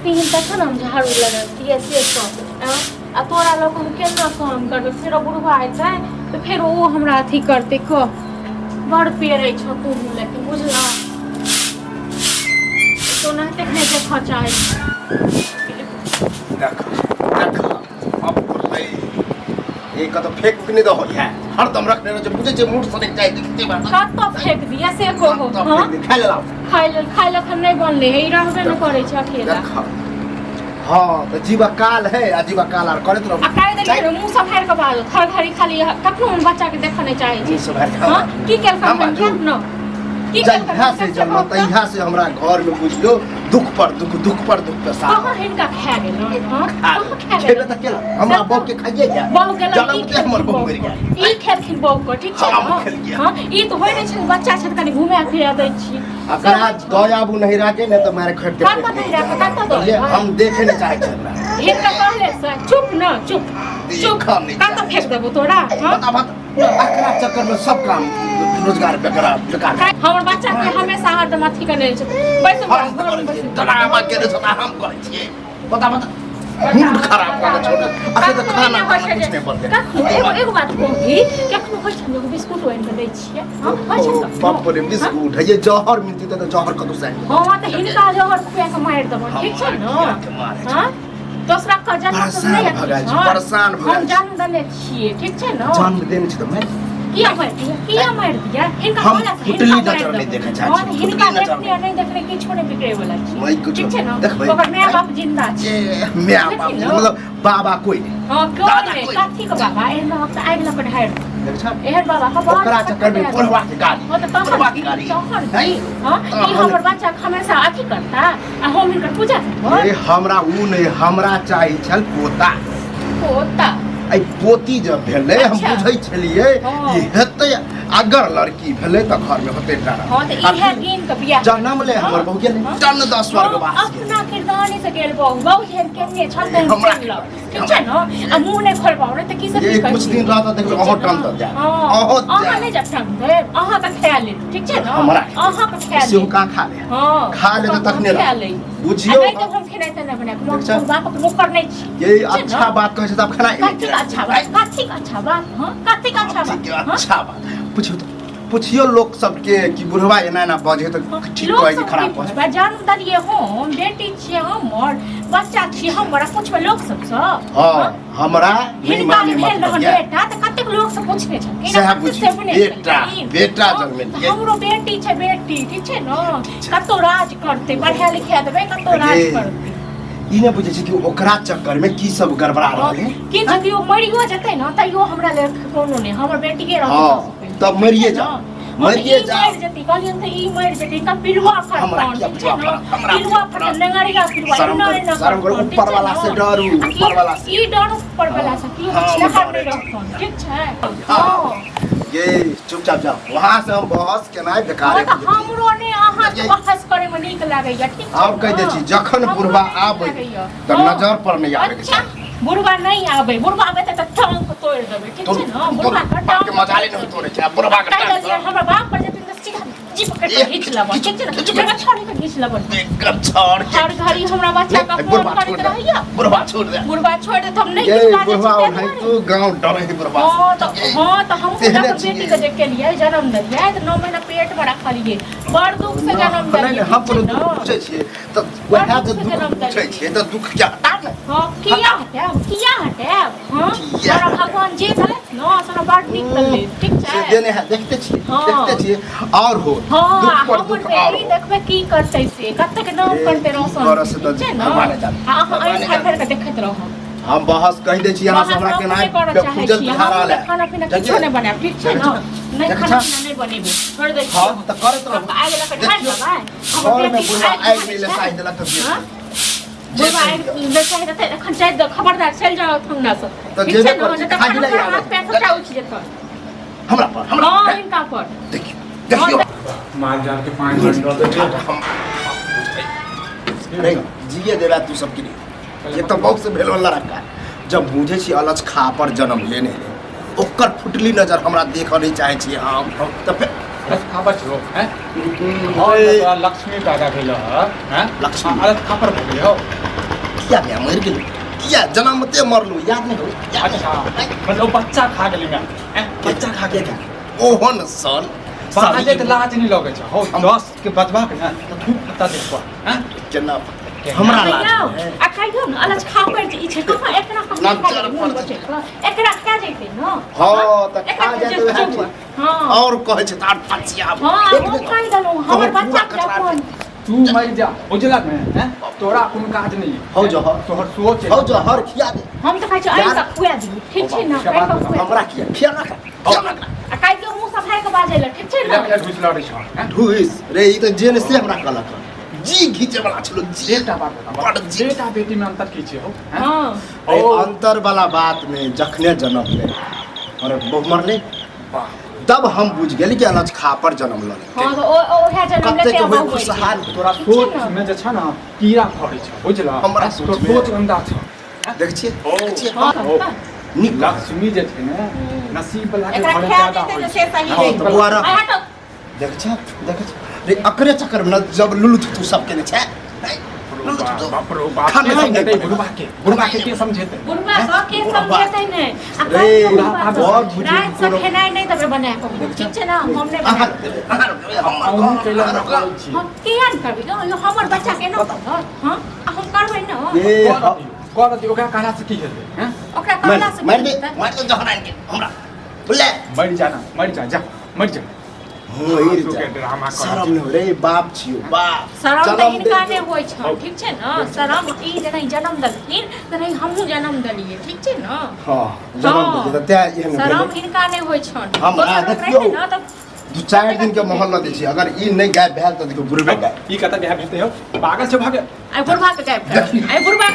तीन तक ना हम झाड़ू लगती है से आ तोरा लोग हम केना काम करबे फेर बुढ़वा आइते तो फिर वो हमरा अथी करते को बड़ पेरे छ तू लेकिन बुझला तो ना देखने देखा चाहे एक तो फेंक भी नहीं दो है हर दम रखने जो मुझे जो मूड सने जाए दिखते बात का तो फेंक दिया से को हो हां खा ले खाइ ल खन नहीं बनले हे रहबे न करे छ अकेला हां तो जीवा काल है आजीवा काल आर करत रहो आ काहे देखे मुंह सब फेर के बाल थर थरी खाली कखनो हम बच्चा के देखने चाहे छी सब है हां की केल काम न की केल यहाँ से जन्म तहिया से हमरा घर में बुझलो दुख पर दुख पे साथ कहां हिनका खा गेल हां खेले त केला हमरा बौ के खाइए क्या बौ गेल जन्म ते हमर बौ मर गया ई खेलखिन बौ को ठीक छै हां ई तो होय नै छै बच्चा छै कनी घुमे फिरा दै छी अगर आज दयाबू नहीं राखे न तो मारे खट का नहीं राखे का तो हम देखे न चाहे छै हिनका कहले से चुप न चुप का तो फेंक देबो तोरा बता बता अकरा चक्कर में सब काम रोजगार बेकार हमर बच्चा के हमेशा हरदम अथी करने छै बैस तनावा के छता हम कहै छियै बता मूड खराब कर छोड़ अरे तो खाना कुछ नहीं बनते एगो बात कहूँ कखनो होय छै लोग बिस्कुट ओइन के दै छियै हां होय छै त बाप रे बिस्कुट है ये जहर मिलती तो जहर कदू से हां त हिनका जहर खुआ के मार देबो ठीक छै न हां दूसरा का जन्म तो नहीं परेशान हम जन्म देने छियै ठीक छै न जन्म देने छी तो मैं किया मार दिया इनका हम बोला कुटली नजर नहीं देखा चाहे और इनका देखने नहीं देखने किछो नहीं बिगड़े वाला छी मैं कुछ ठीक छै न देख भाई ओकर माय बाप जिंदा छै माय बाप मतलब बाबा कोई नहीं हां कोई नहीं कथी के बाबा एना त आइला पर हायर देख छ एहर बाबा का बहुत ओकरा चक्कर में बुढ़वा के गाली हो त बुढ़वा के गाली हां ई हमर बच्चा हमेशा अथी करता आ हम इनकर पूजा ए हमरा ऊ नहीं हमरा चाहिए छल पोता आई पोती जब भेले हम बुझै छलिए ई हेतै अगर लड़की भेले त घर में होते डरा हां त इहे गिन के बियाह जन्म ले हमर बहु गेल जन्म 10 स्वर्गवास अपना किरदानी से गेल बहु हेर केने छल त हमरा ठीक छै न आ मुंह ने खोलबाउ रे त की सब ये कुछ दिन रहता देखो अहो टन त जा अहो अहाँ नहीं जब टन दे अहाँ का ख्याल ले ठीक छै न अहाँ का ख्याल से का खा ले हां खा ले त तखने ख्याल ले बुझियो नहीं तो हम खेनाइ त न बना हम बाप के नौकर नहीं छी ये अच्छा बात कहै छै त खाना कथी अच्छा बात कथी अच्छा बात हां कथी अच्छा बात अच्छा बात पूछियो लोग सबके कि बुढ़वा एना ना बजे तो ठीक कहै छै खराब है जन्म दलिए हम बेटी छियै हमर बच्चा छियै हम बड़ा पूछबे लोग सब से हां हमरा नहीं माने मत बेटा त कतेक लोग से पूछने छै बेटा जन्म दिए हमरो बेटी छै बेटी ठीक छै न कतो राज करते पढ़ा लिखा देबे कतो राज करते ई ने बुझै छै कि ओकरा चक्कर में की सब गड़बड़ा रहल है कि जब यो मरियो जते न तइयो हमरा ले कोनो ने हमर बेटी के रहत तब मरिए जा जति कहलियन त ई मर जति का पिलवा पिलवा पर नंगरिया पिलवा न शर्म करो ऊपर वाला से डरू ऊपर वाला से ई डर ऊपर वाला से की लहर नहीं रखन ठीक छै हां ये चुपचाप जाओ वहां से हम बहस केनाइ बेकार है हमरो ने अहाँ से बहस करे में नीक लागैया ठीक छै अब कह दे छी जखन बुढ़वा आबै त नजर पर नहीं आवे के बुढ़वा नहीं आवे बुढ़वा आवे त टांग को तोड़ देबे ठीक छै न बुढ़वा का टांग के मजाले नहीं तोड़े छै बुढ़वा का टांग हमरा बाप पर जति सीधा जीप के खींच लेबो ठीक छै न जगह छोड़ के खींच लेबो एकदम छोड़ के हर घड़ी हमरा बच्चा का फोन करत रहिया बुढ़वा छोड़ दे तुम नहीं किस बात बुढ़वा है तू गांव डरे है बुढ़वा हां तो हम अपनी बेटी के देख के लिए जन्म दिया तो 9 महीना पेट में रखा लिए बड़ दुख से जन्म दिया हम पर पूछे छिए तो वह तो दुख पूछे छिए तो दुख क्या हटा हां किया हटे हां सारा भगवान जी भले न सारा बात निक करले ठीक छै देने है देखते छिए और हो दुख पर दुख और देखबे की करतै से कते के नाम करते रोशन बरस तो भगवान जाने हां आई घर के देखत रहो हम बहस कह दे छी यहां से हमरा के ना पूजल बिहार ले खाना पीना किछो नहीं बना ठीक छै न नहीं खाना पीना नहीं बनेबे छोड़ दे हां त करत रहो आइ गेला के ठाड़ दबाई और में बुढ़वा आइ मिले साइ देला त बुढ़वा आइ ले चाहे त एखन चाहि द खबरदार चल जाओ ठंडा से त जेबे कर खाई ले यार पैसा उठ जेतौ हमरा पर हां इनका पर देखियो मार जान के 5 मिनट हम नहीं जिए देला तू सब के ये तो बहुत से भेल वाला रखा जब बुझे छी अलज खा पर जन्म लेने ओकर फुटली नजर हमरा देख नहीं चाहे छी हम त अलज खा पर छो हैं और लक्ष्मी पैदा भेल हैं लक्ष्मी अलज खा पर भेल हो किया मैं मर गेलू किया जन्मते मरलू याद नहीं हो अच्छा मतलब बच्चा खा गेली मैं बच्चा खा के क्या ओहन सन बाजे त लाज नहीं लगे छ हो 10 के बचबा के ना तो खूब पता देखबा हैं केना हमरा लाज आ कहियो न अलज खा पर ई छै कहाँ एकरा एकरा खा जैते न हां त खा जाते हां और कहे छै तार पचिया हां हम खाइ दलो हमर बच्चा के अपन तू मर जा उजला में हैं तोरा कोनो काज नहीं हो जो तोहर सोच हो जो हर खिया दे हम त खाइ छै ऐसा खुआ दी ठीक छै न हमरा किया खिया ना आ काइ के मुंह सफाई के बाजे ल ठीक छै न लगे ढुस लड़े छ हैं ढुस रे ई त जेन से हमरा कहलक जी घिचे वाला छलो जी बेटा बात बता बेटा बेटी में अंतर की छै हो हां ए अंतर वाला बात में जखने जन्म ले अरे बहु मरले तब हम बुझ गेली कि अलज खा पर जन्म ल हां तो ओ है जन्म लेते कते अब के खुशहाल तोरा सोच में जे छ ना कीड़ा फड़े छ बुझला हमरा तो सोच अंधा छ देख छिए हां निक लक्ष्मी जे छै ने नसीब वाला के एकरा बड़े खा ज्यादा देते होय तो से सही हाँ, रही तो बुआरा। आ हटो देख रे अकरे चक्कर में जब लुलु तू सब के ने छै बाप रो बाप के समझते बुढ़वा के समझते बुढ़वा सब के समझते ने रे बहुत बुझी रात से खेनाई नहीं तबे बनाए को ठीक छै ना हम नहीं आहार हम केला ना करै छी हम किया न करबी यो हमर बच्चा के न हां हम करबै न ए कर दियो ओकरा कहला से की हेतै हैं ओकरा कहला से मार दे जहरान के हमरा बोले मर जा मर जा होइर तू जा के ड्रामा कर शरम न रे बाप छियो बाप शरम जन्म त इनका दे- ने होय छ ठीक छै न शरम ई जेना जन्म दलखिन तने हमहु जन्म दलिए ठीक छै न हां जन्म दे त्या एहन शरम इनका ने होय छ हम आ देखियो दू चार दिन के मोहल्ला दै छी अगर ई नहीं गायब भेल त देखियो बुढ़बे गायब ई कत गायब हेतै हो पागल छै भागे आई बुढ़वा के गायब आई बुढ़वा